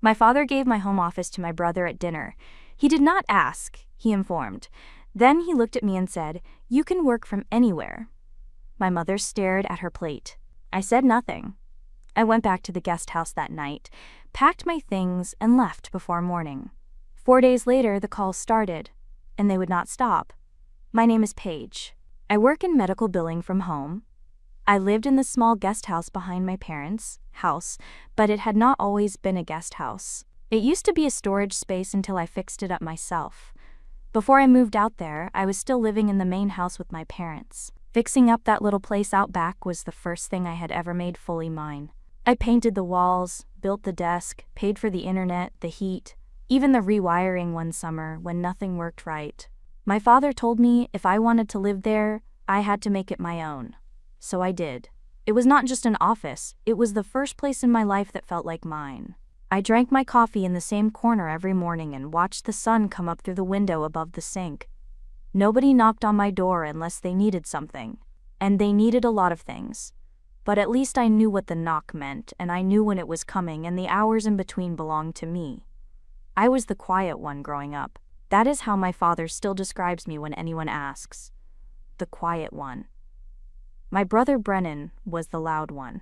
My father gave my home office to my brother at dinner. He did not ask, he informed. Then he looked at me and said, "You can work from anywhere." My mother stared at her plate. I said nothing. I went back to the guest house that night, packed my things, and left before morning. 4 days later, the calls started, and they would not stop. My name is Paige. I work in medical billing from home. I lived in the small guest house behind my parents' house, but it had not always been a guest house. It used to be a storage space until I fixed it up myself. Before I moved out there, I was still living in the main house with my parents. Fixing up that little place out back was the first thing I had ever made fully mine. I painted the walls, built the desk, paid for the internet, the heat, even the rewiring one summer when nothing worked right. My father told me if I wanted to live there, I had to make it my own. So I did. It was not just an office, it was the first place in my life that felt like mine. I drank my coffee in the same corner every morning and watched the sun come up through the window above the sink. Nobody knocked on my door unless they needed something. And they needed a lot of things. But at least I knew what the knock meant, and I knew when it was coming, and the hours in between belonged to me. I was the quiet one growing up. That is how my father still describes me when anyone asks. The quiet one. My brother Brennan was the loud one.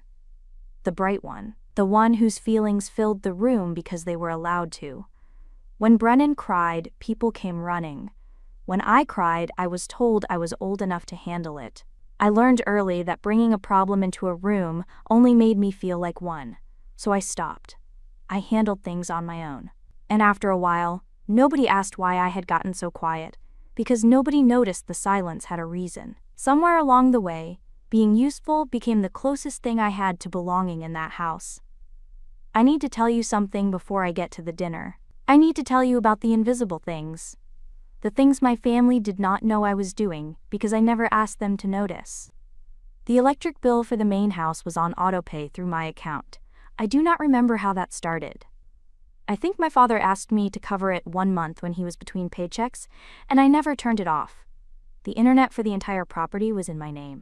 The bright one. The one whose feelings filled the room because they were allowed to. When Brennan cried, people came running. When I cried, I was told I was old enough to handle it. I learned early that bringing a problem into a room only made me feel like one. So I stopped. I handled things on my own. And after a while, nobody asked why I had gotten so quiet, because nobody noticed the silence had a reason. Somewhere along the way, being useful became the closest thing I had to belonging in that house. I need to tell you something before I get to the dinner. I need to tell you about the invisible things. The things my family did not know I was doing because I never asked them to notice. The electric bill for the main house was on autopay through my account. I do not remember how that started. I think my father asked me to cover it 1 month when he was between paychecks, and I never turned it off. The internet for the entire property was in my name.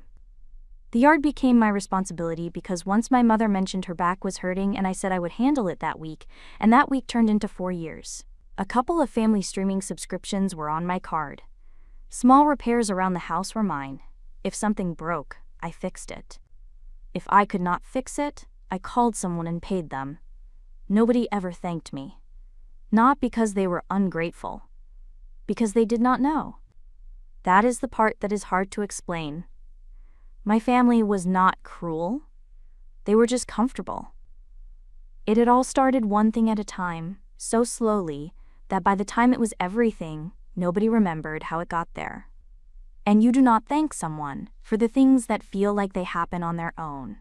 The yard became my responsibility because once my mother mentioned her back was hurting and I said I would handle it that week, and that week turned into 4 years. A couple of family streaming subscriptions were on my card. Small repairs around the house were mine. If something broke, I fixed it. If I could not fix it, I called someone and paid them. Nobody ever thanked me. Not because they were ungrateful. Because they did not know. That is the part that is hard to explain. My family was not cruel. They were just comfortable. It had all started one thing at a time, so slowly, that by the time it was everything, nobody remembered how it got there. And you do not thank someone for the things that feel like they happen on their own.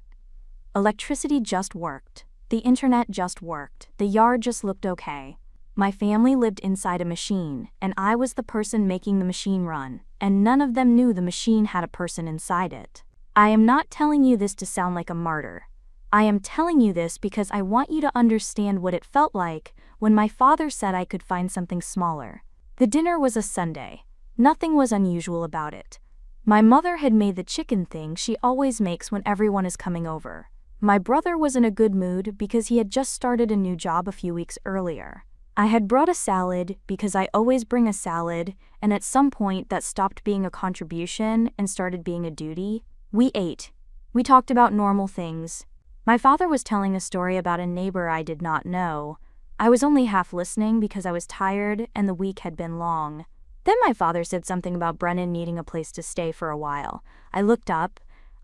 Electricity just worked. The internet just worked. The yard just looked okay. My family lived inside a machine, and I was the person making the machine run, and none of them knew the machine had a person inside it. I am not telling you this to sound like a martyr. I am telling you this because I want you to understand what it felt like when my father said I could find something smaller. The dinner was a Sunday. Nothing was unusual about it. My mother had made the chicken thing she always makes when everyone is coming over. My brother was in a good mood because he had just started a new job a few weeks earlier. I had brought a salad because I always bring a salad, and at some point that stopped being a contribution and started being a duty. We ate. We talked about normal things. My father was telling a story about a neighbor I did not know. I was only half listening because I was tired and the week had been long. Then my father said something about Brennan needing a place to stay for a while. I looked up.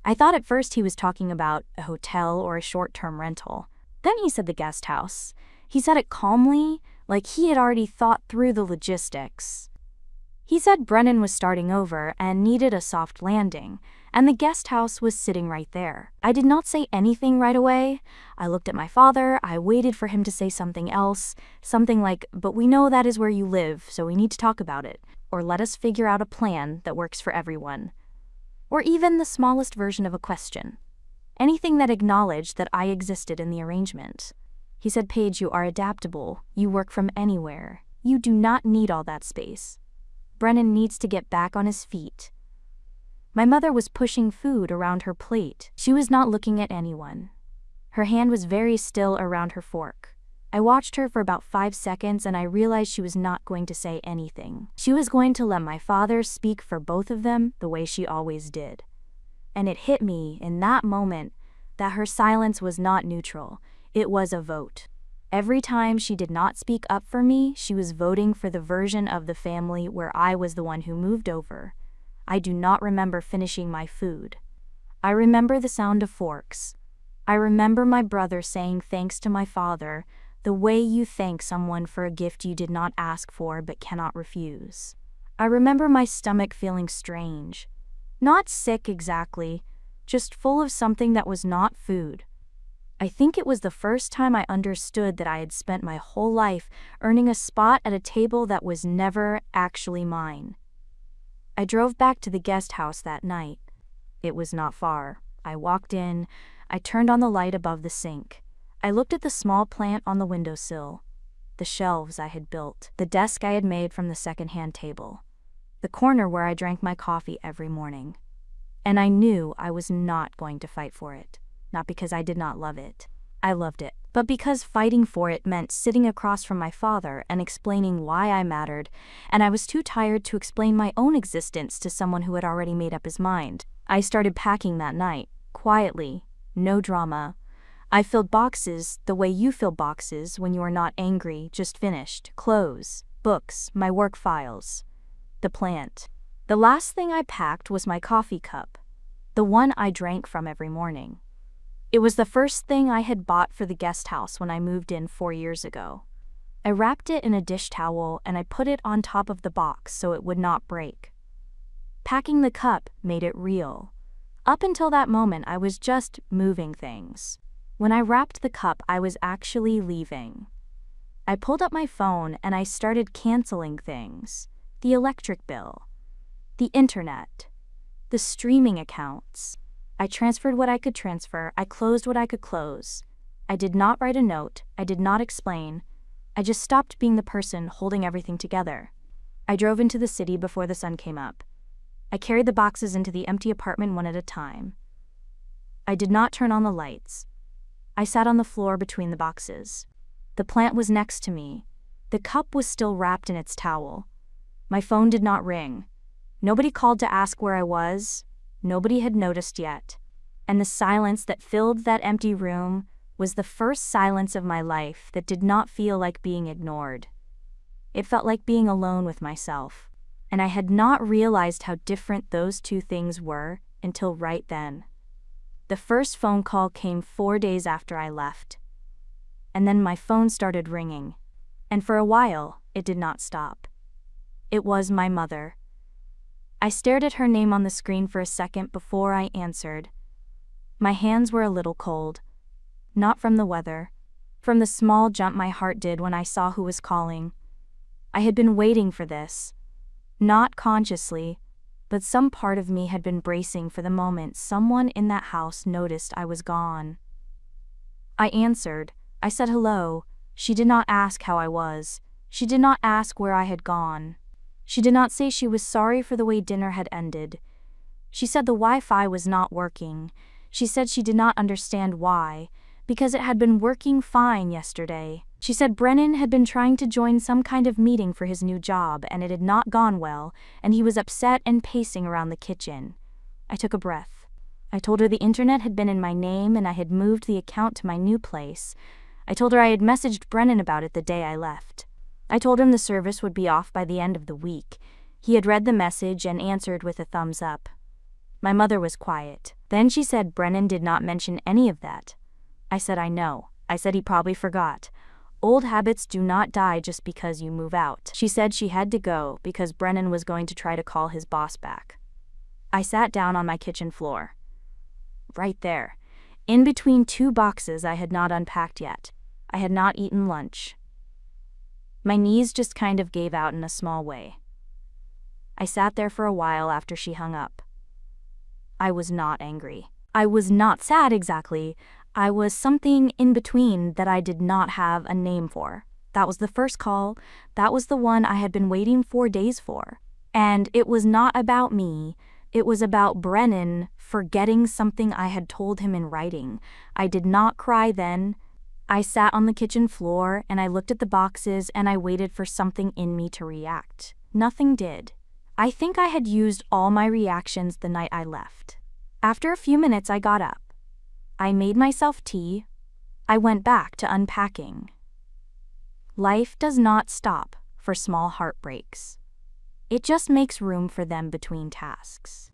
I thought at first he was talking about a hotel or a short-term rental. Then he said the guest house. He said it calmly, like he had already thought through the logistics. He said Brennan was starting over and needed a soft landing, and the guest house was sitting right there. I did not say anything right away. I looked at my father. I waited for him to say something else, something like, "But we know that is where you live, so we need to talk about it," or "Let us figure out a plan that works for everyone," or even the smallest version of a question. Anything that acknowledged that I existed in the arrangement. He said, "Paige, you are adaptable. You work from anywhere. You do not need all that space. Brennan needs to get back on his feet." My mother was pushing food around her plate. She was not looking at anyone. Her hand was very still around her fork. I watched her for about 5 seconds and I realized she was not going to say anything. She was going to let my father speak for both of them the way she always did. And it hit me in that moment that her silence was not neutral, it was a vote. Every time she did not speak up for me, she was voting for the version of the family where I was the one who moved over. I do not remember finishing my food. I remember the sound of forks. I remember my brother saying thanks to my father, the way you thank someone for a gift you did not ask for but cannot refuse. I remember my stomach feeling strange. Not sick exactly, just full of something that was not food. I think it was the first time I understood that I had spent my whole life earning a spot at a table that was never actually mine. I drove back to the guest house that night. It was not far. I walked in. I turned on the light above the sink. I looked at the small plant on the windowsill, the shelves I had built, the desk I had made from the second-hand table, the corner where I drank my coffee every morning. And I knew I was not going to fight for it, not because I did not love it. I loved it, but because fighting for it meant sitting across from my father and explaining why I mattered, and I was too tired to explain my own existence to someone who had already made up his mind. I started packing that night, quietly, no drama. I filled boxes the way you fill boxes when you are not angry, just finished. Clothes, books, my work files. The plant. The last thing I packed was my coffee cup, the one I drank from every morning. It was the first thing I had bought for the guest house when I moved in 4 years ago. I wrapped it in a dish towel and I put it on top of the box so it would not break. Packing the cup made it real. Up until that moment, I was just moving things. When I wrapped the cup, I was actually leaving. I pulled up my phone and I started canceling things. The electric bill, the internet, the streaming accounts. I transferred what I could transfer, I closed what I could close. I did not write a note, I did not explain. I just stopped being the person holding everything together. I drove into the city before the sun came up. I carried the boxes into the empty apartment one at a time. I did not turn on the lights. I sat on the floor between the boxes. The plant was next to me. The cup was still wrapped in its towel. My phone did not ring. Nobody called to ask where I was. Nobody had noticed yet. And the silence that filled that empty room was the first silence of my life that did not feel like being ignored. It felt like being alone with myself. And I had not realized how different those two things were until right then. The first phone call came 4 days after I left. And then my phone started ringing. And for a while, it did not stop. It was my mother. I stared at her name on the screen for a second before I answered. My hands were a little cold. Not from the weather. From the small jump my heart did when I saw who was calling. I had been waiting for this. Not consciously, but some part of me had been bracing for the moment someone in that house noticed I was gone. I answered. I said hello. She did not ask how I was. She did not ask where I had gone. She did not say she was sorry for the way dinner had ended. She said the Wi-Fi was not working. She said she did not understand why, because it had been working fine yesterday. She said Brennan had been trying to join some kind of meeting for his new job and it had not gone well, and he was upset and pacing around the kitchen. I took a breath. I told her the internet had been in my name and I had moved the account to my new place. I told her I had messaged Brennan about it the day I left. I told him the service would be off by the end of the week. He had read the message and answered with a thumbs up. My mother was quiet. Then she said Brennan did not mention any of that. I said I know. I said he probably forgot. Old habits do not die just because you move out. She said she had to go because Brennan was going to try to call his boss back. I sat down on my kitchen floor. Right there, in between two boxes I had not unpacked yet. I had not eaten lunch. My knees just kind of gave out in a small way. I sat there for a while after she hung up. I was not angry. I was not sad exactly. I was something in between that I did not have a name for. That was the first call. That was the one I had been waiting 4 days for. And it was not about me. It was about Brennan forgetting something I had told him in writing. I did not cry then. I sat on the kitchen floor and I looked at the boxes and I waited for something in me to react. Nothing did. I think I had used all my reactions the night I left. After a few minutes, I got up. I made myself tea. I went back to unpacking. Life does not stop for small heartbreaks. It just makes room for them between tasks.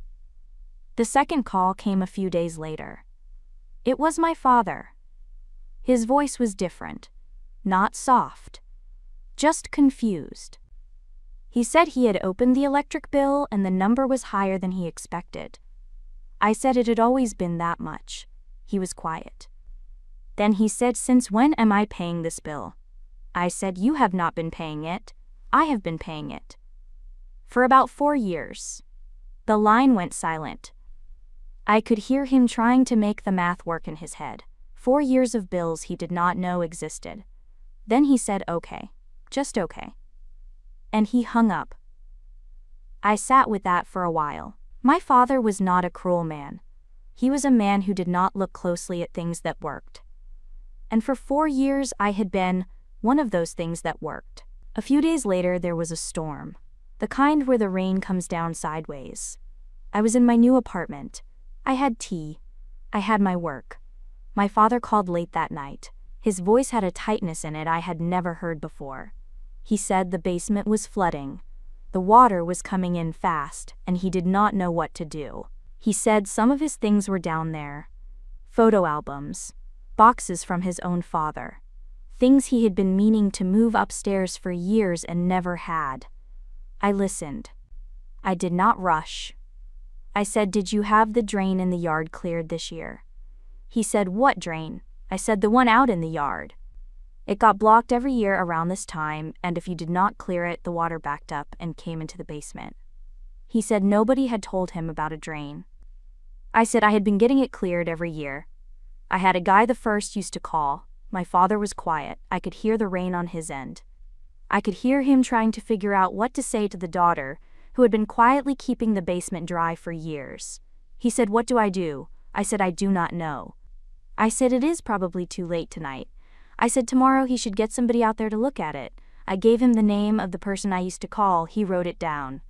The second call came a few days later. It was my father. His voice was different, not soft, just confused. He said he had opened the electric bill and the number was higher than he expected. I said it had always been that much. He was quiet. Then he said, "Since when am I paying this bill?" I said, "You have not been paying it. I have been paying it. For about 4 years. The line went silent. I could hear him trying to make the math work in his head. 4 years of bills he did not know existed. Then he said, "Okay, just okay." And he hung up. I sat with that for a while. My father was not a cruel man. He was a man who did not look closely at things that worked. And for 4 years I had been one of those things that worked. A few days later there was a storm. The kind where the rain comes down sideways. I was in my new apartment. I had tea. I had my work. My father called late that night. His voice had a tightness in it I had never heard before. He said the basement was flooding. The water was coming in fast, and he did not know what to do. He said some of his things were down there. Photo albums, boxes from his own father. Things he had been meaning to move upstairs for years and never had. I listened. I did not rush. I said, "Did you have the drain in the yard cleared this year?" He said, "What drain?" I said, "The one out in the yard. It got blocked every year around this time, and if you did not clear it, the water backed up and came into the basement." He said nobody had told him about a drain. I said I had been getting it cleared every year. I had a guy the first used to call. My father was quiet. I could hear the rain on his end. I could hear him trying to figure out what to say to the daughter, who had been quietly keeping the basement dry for years. He said, "What do I do?" I said, "I do not know." I said, "It is probably too late tonight." I said tomorrow he should get somebody out there to look at it. I gave him the name of the person I used to call. He wrote it down.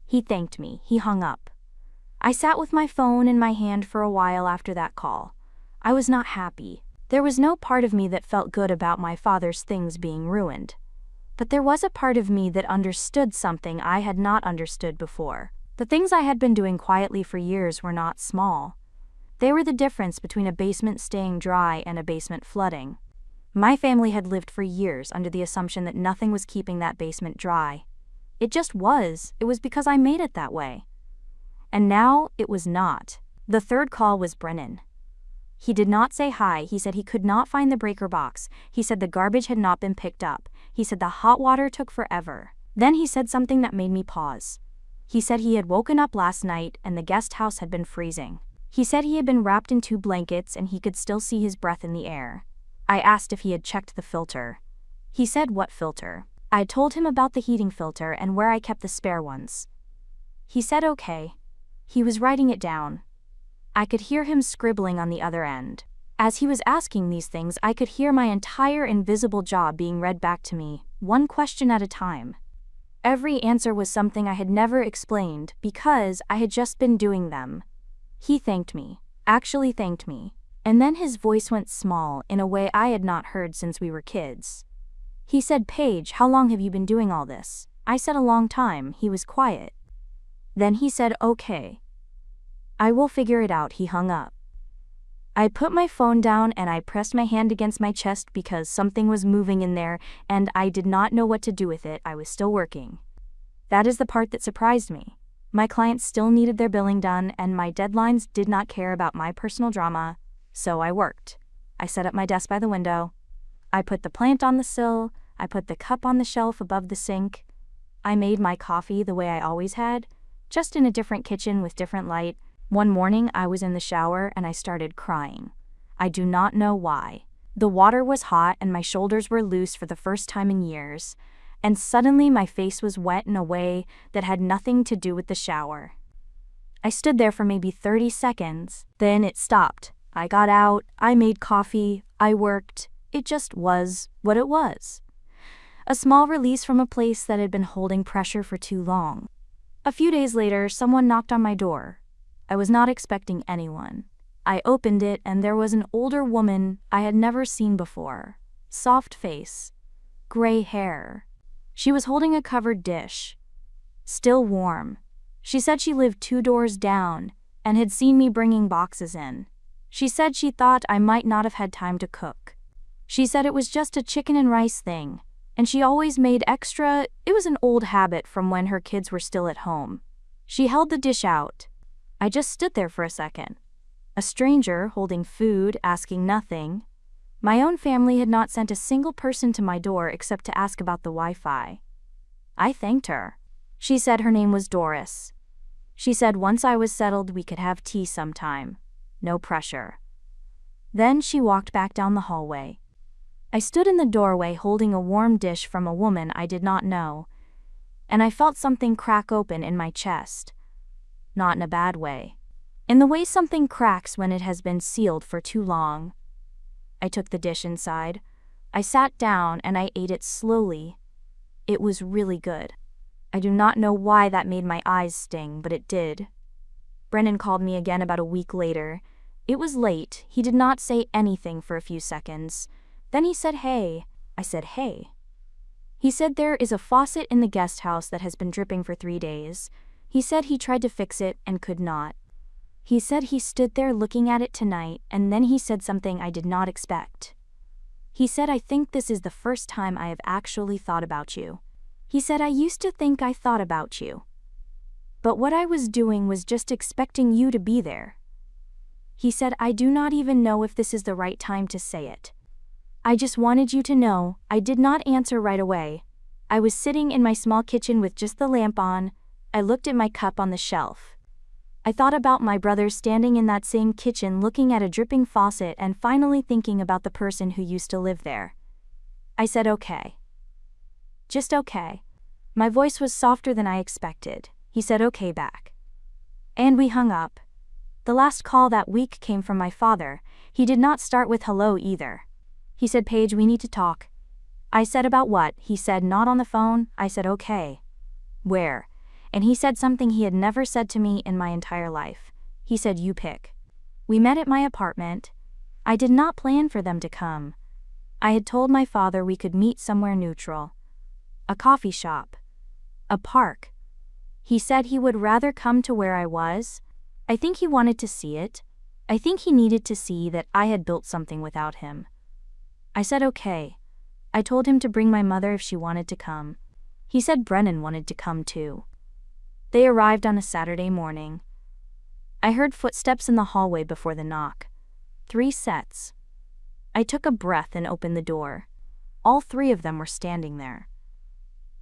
He thanked me. He hung up. I sat with my phone in my hand for a while after that call. I was not happy. There was no part of me that felt good about my father's things being ruined. But there was a part of me that understood something I had not understood before. The things I had been doing quietly for years were not small. They were the difference between a basement staying dry and a basement flooding. My family had lived for years under the assumption that nothing was keeping that basement dry. It just was. It was because I made it that way. And now it was not. The third call was Brennan. He did not say hi. He said he could not find the breaker box. He said the garbage had not been picked up. He said the hot water took forever. Then he said something that made me pause. He said he had woken up last night and the guest house had been freezing. He said he had been wrapped in 2 blankets and he could still see his breath in the air. I asked if he had checked the filter. He said, "What filter?" I told him about the heating filter and where I kept the spare ones. He said okay. He was writing it down. I could hear him scribbling on the other end. As he was asking these things, I could hear my entire invisible job being read back to me, one question at a time. Every answer was something I had never explained because I had just been doing them. He thanked me, actually thanked me, and then his voice went small in a way I had not heard since we were kids. He said, "Paige, how long have you been doing all this?" I said, "A long time." He was quiet. Then he said, "Okay. I will figure it out." He hung up. I put my phone down and I pressed my hand against my chest because something was moving in there and I did not know what to do with it. I was still working. That is the part that surprised me. My clients still needed their billing done and my deadlines did not care about my personal drama, so I worked. I set up my desk by the window. I put the plant on the sill. I put the cup on the shelf above the sink. I made my coffee the way I always had, just in a different kitchen with different light. One morning I was in the shower and I started crying. I do not know why. The water was hot and my shoulders were loose for the first time in years, and suddenly my face was wet in a way that had nothing to do with the shower. I stood there for maybe 30 seconds, then it stopped. I got out, I made coffee, I worked, It just was what it was. A small release from a place that had been holding pressure for too long. A few days later, someone knocked on my door. I was not expecting anyone. I opened it and there was an older woman I had never seen before. Soft face. Gray hair. She was holding a covered dish. Still warm. She said she lived 2 doors down and had seen me bringing boxes in. She said she thought I might not have had time to cook. She said it was just a chicken and rice thing, and she always made extra. It was an old habit from when her kids were still at home. She held the dish out. I just stood there for a second. A stranger holding food, asking nothing. My own family had not sent a single person to my door except to ask about the Wi-Fi. I thanked her. She said her name was Doris. She said once I was settled we could have tea sometime. No pressure. Then she walked back down the hallway. I stood in the doorway holding a warm dish from a woman I did not know, and I felt something crack open in my chest. Not in a bad way. In the way something cracks when it has been sealed for too long. I took the dish inside. I sat down and I ate it slowly. It was really good. I do not know why that made my eyes sting, but it did. Brennan called me again about a week later. It was late. He did not say anything for a few seconds. Then he said, "Hey." I said, "Hey." He said there is a faucet in the guest house that has been dripping for 3 days. He said he tried to fix it and could not. He said he stood there looking at it tonight, and then he said something I did not expect. He said, "I think this is the first time I have actually thought about you." He said, "I used to think I thought about you. But what I was doing was just expecting you to be there." He said, "I do not even know if this is the right time to say it. I just wanted you to know." I did not answer right away. I was sitting in my small kitchen with just the lamp on. I looked at my cup on the shelf. I thought about my brother standing in that same kitchen looking at a dripping faucet and finally thinking about the person who used to live there. I said, "Okay. Just okay." My voice was softer than I expected. He said okay back. And we hung up. The last call that week came from my father. He did not start with hello either. He said, "Paige, we need to talk." I said, "About what?" He said, "Not on the phone." I said, "Okay." "Where?" And he said something he had never said to me in my entire life. He said, "You pick." We met at my apartment. I did not plan for them to come. I had told my father we could meet somewhere neutral. A coffee shop. A park. He said he would rather come to where I was. I think he wanted to see it. I think he needed to see that I had built something without him. I said okay. I told him to bring my mother if she wanted to come. He said Brennan wanted to come too. They arrived on a Saturday morning. I heard footsteps in the hallway before the knock. 3 sets. I took a breath and opened the door. All 3 of them were standing there.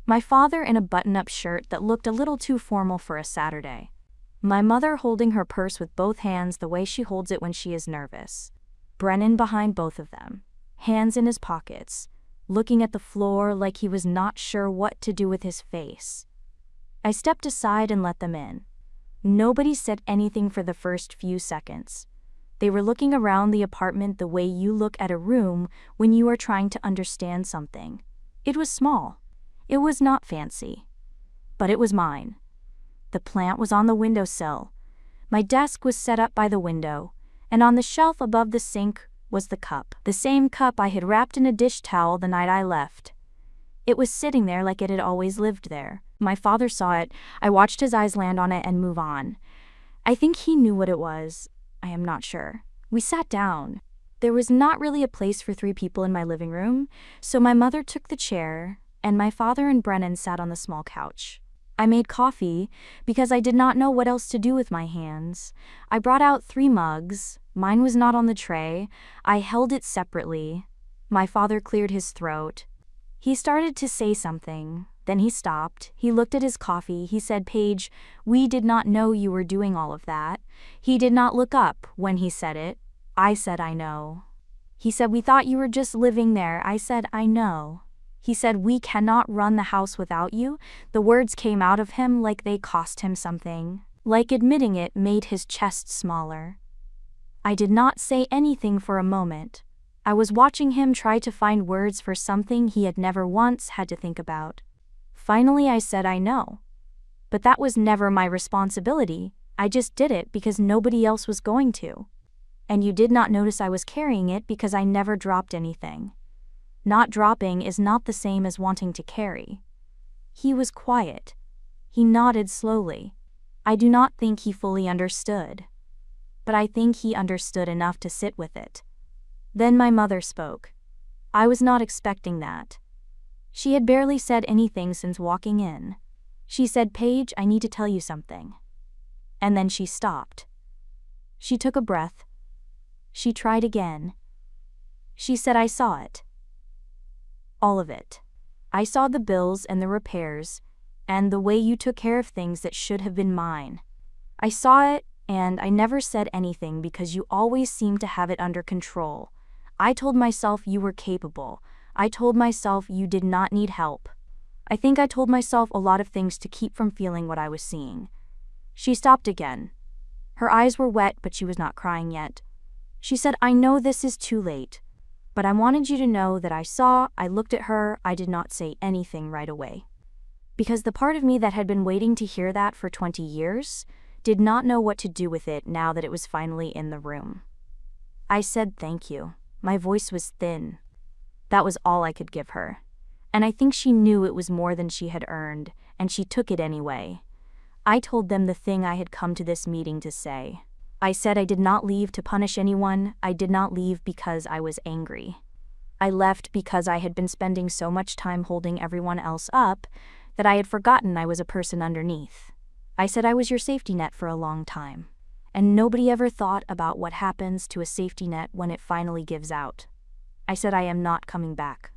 My father in a button-up shirt that looked a little too formal for a Saturday. My mother holding her purse with both hands the way she holds it when she is nervous. Brennan behind both of them, hands in his pockets, looking at the floor like he was not sure what to do with his face. I stepped aside and let them in. Nobody said anything for the first few seconds. They were looking around the apartment the way you look at a room when you are trying to understand something. It was small. It was not fancy. But it was mine. The plant was on the windowsill. My desk was set up by the window, and on the shelf above the sink was the cup. The same cup I had wrapped in a dish towel the night I left. It was sitting there like it had always lived there. My father saw it. I watched his eyes land on it and move on. I think he knew what it was. I am not sure. We sat down. There was not really a place for 3 people in my living room, so my mother took the chair, and my father and Brennan sat on the small couch. I made coffee because I did not know what else to do with my hands. I brought out 3 mugs. Mine was not on the tray. I held it separately. My father cleared his throat. He started to say something. Then he stopped. He looked at his coffee. He said, "Paige, we did not know you were doing all of that." He did not look up when he said it. I said, "I know." He said, "We thought you were just living there." I said, "I know." He said, "We cannot run the house without you." The words came out of him like they cost him something. Like admitting it made his chest smaller. I did not say anything for a moment. I was watching him try to find words for something he had never once had to think about. Finally, I said I know. But that was never my responsibility. I just did it because nobody else was going to. And you did not notice I was carrying it because I never dropped anything. Not dropping is not the same as wanting to carry. He was quiet. He nodded slowly. I do not think he fully understood. But I think he understood enough to sit with it. Then my mother spoke. I was not expecting that. She had barely said anything since walking in. She said, "Paige, I need to tell you something." And then she stopped. She took a breath. She tried again. She said, "I saw it. All of it. I saw the bills and the repairs, and the way you took care of things that should have been mine. I saw it, and I never said anything because you always seemed to have it under control. I told myself you were capable. I told myself you did not need help. I think I told myself a lot of things to keep from feeling what I was seeing." She stopped again. Her eyes were wet, but she was not crying yet. She said, "I know this is too late, but I wanted you to know that I looked at her, I did not say anything right away. Because the part of me that had been waiting to hear that for 20 years did not know what to do with it now that it was finally in the room." I said thank you. My voice was thin. That was all I could give her. And I think she knew it was more than she had earned, and she took it anyway. I told them the thing I had come to this meeting to say. I said I did not leave to punish anyone. I did not leave because I was angry. I left because I had been spending so much time holding everyone else up that I had forgotten I was a person underneath. I said I was your safety net for a long time. And nobody ever thought about what happens to a safety net when it finally gives out. I said I am not coming back.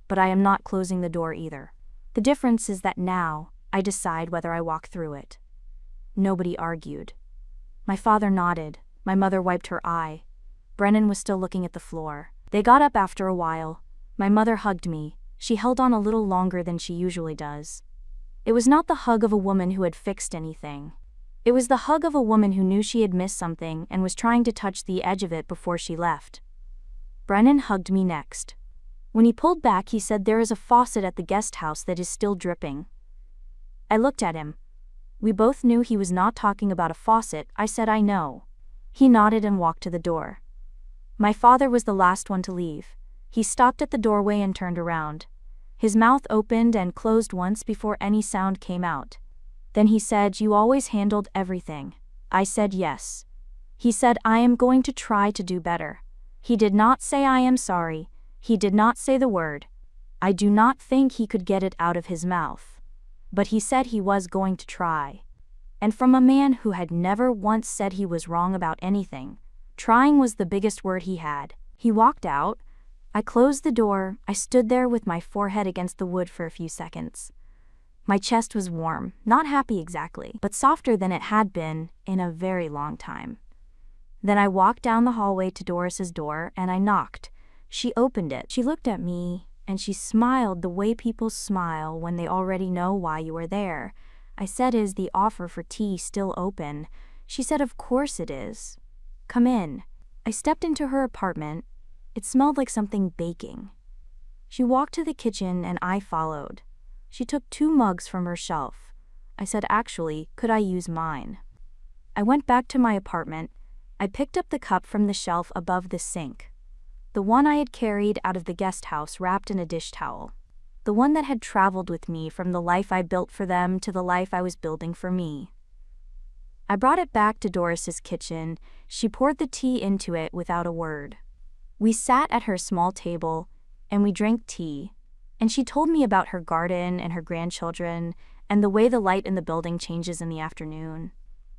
But I am not closing the door either. The difference is that now I decide whether I walk through it. Nobody argued. My father nodded. My mother wiped her eye. Brennan was still looking at the floor. They got up after a while. My mother hugged me. She held on a little longer than she usually does. It was not the hug of a woman who had fixed anything. It was the hug of a woman who knew she had missed something and was trying to touch the edge of it before she left. Brennan hugged me next. When he pulled back, he said, "There is a faucet at the guest house that is still dripping." I looked at him. We both knew he was not talking about a faucet. I said, "I know." He nodded and walked to the door. My father was the last one to leave. He stopped at the doorway and turned around. His mouth opened and closed once before any sound came out. Then he said, "You always handled everything." I said yes. He said, "I am going to try to do better." He did not say "I am sorry." He did not say the word. I do not think he could get it out of his mouth. But he said he was going to try. And from a man who had never once said he was wrong about anything, trying was the biggest word he had. He walked out. I closed the door. I stood there with my forehead against the wood for a few seconds. My chest was warm, not happy exactly, but softer than it had been in a very long time. Then I walked down the hallway to Doris's door and I knocked. She opened it. She looked at me and she smiled the way people smile when they already know why you are there. I said, "Is the offer for tea still open?" She said, "Of course it is. Come in." I stepped into her apartment. It smelled like something baking. She walked to the kitchen and I followed. She took 2 mugs from her shelf. I said, "Actually, could I use mine?" I went back to my apartment. I picked up the cup from the shelf above the sink. The one I had carried out of the guest house wrapped in a dish towel. The one that had traveled with me from the life I built for them to the life I was building for me. I brought it back to Doris's kitchen. She poured the tea into it without a word. We sat at her small table, and we drank tea, and she told me about her garden and her grandchildren, and the way the light in the building changes in the afternoon.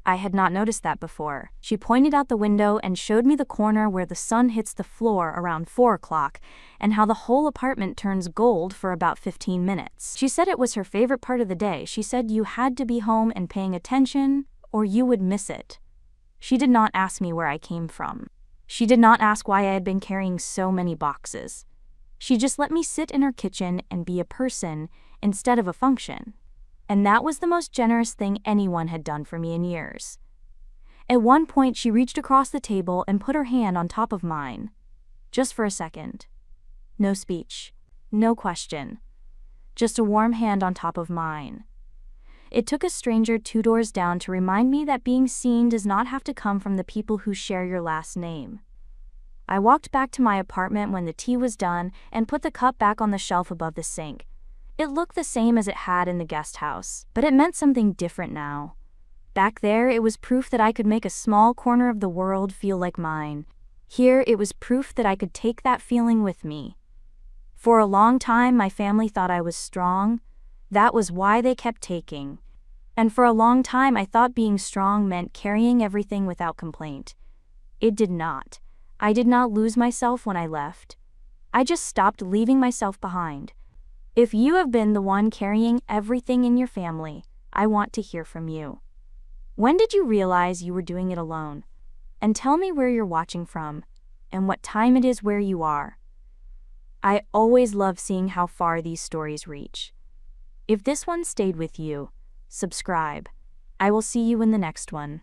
I had not noticed that before. She pointed out the window and showed me the corner where the sun hits the floor around 4 o'clock, and how the whole apartment turns gold for about 15 minutes. She said it was her favorite part of the day. She said you had to be home and paying attention, or you would miss it. She did not ask me where I came from. She did not ask why I had been carrying so many boxes. She just let me sit in her kitchen and be a person instead of a function. And that was the most generous thing anyone had done for me in years. At one point, she reached across the table and put her hand on top of mine. Just for a second. No speech. No question. Just a warm hand on top of mine. It took a stranger 2 doors down to remind me that being seen does not have to come from the people who share your last name. I walked back to my apartment when the tea was done and put the cup back on the shelf above the sink. It looked the same as it had in the guest house, but it meant something different now. Back there, it was proof that I could make a small corner of the world feel like mine. Here, it was proof that I could take that feeling with me. For a long time, my family thought I was strong. That was why they kept taking. And for a long time, I thought being strong meant carrying everything without complaint. It did not. I did not lose myself when I left. I just stopped leaving myself behind. If you have been the one carrying everything in your family, I want to hear from you. When did you realize you were doing it alone? And tell me where you're watching from, and what time it is where you are. I always love seeing how far these stories reach. If this one stayed with you, subscribe. I will see you in the next one.